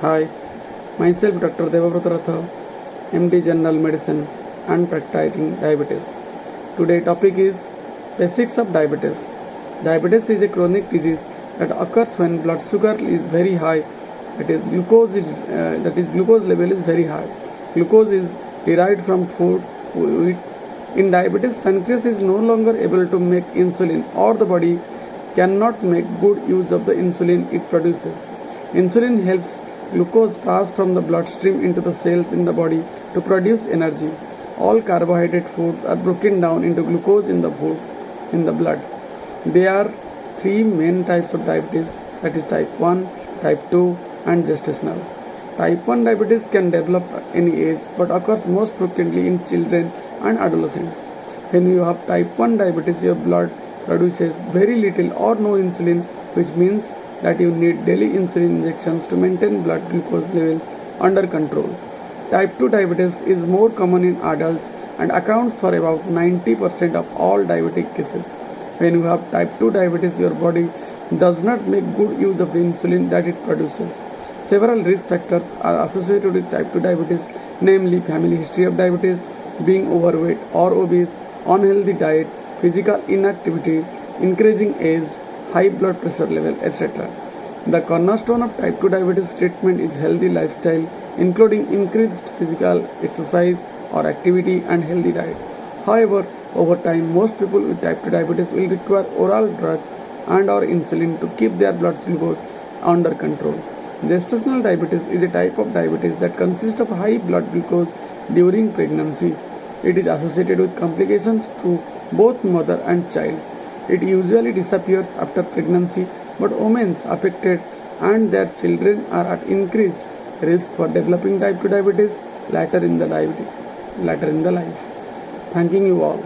Hi, myself Dr. Debabrata Rath, MD General Medicine and practicing diabetes. Today topic is basics of diabetes. Diabetes is a chronic disease that occurs when blood sugar is very high. Glucose level is very high. Glucose is derived from food we eat. In diabetes, pancreas is no longer able to make insulin, or the body cannot make good use of the insulin it produces. Insulin helps glucose pass from the bloodstream into the cells in the body to produce energy. All carbohydrate foods are broken down into glucose in the food in the blood. There are three main types of diabetes, that is type 1, type 2 and gestational. Type 1 diabetes can develop at any age but occurs most frequently in children and adolescents. When you have type 1 diabetes, your blood produces very little or no insulin, which means that you need daily insulin injections to maintain blood glucose levels under control. Type 2 diabetes is more common in adults and accounts for about 90% of all diabetic cases. When you have type 2 diabetes, your body does not make good use of the insulin that it produces. Several risk factors are associated with type 2 diabetes, namely family history of diabetes, being overweight or obese, unhealthy diet, physical inactivity, increasing age, high blood pressure level, etc. The cornerstone of type 2 diabetes treatment is healthy lifestyle, including increased physical exercise or activity and healthy diet. However, over time, most people with type 2 diabetes will require oral drugs and or insulin to keep their blood glucose under control. Gestational diabetes is a type of diabetes that consists of high blood glucose during pregnancy. It is associated with complications to both mother and child. It usually disappears after pregnancy, but women affected and their children are at increased risk for developing type 2 diabetes later in the life. Thanking you all.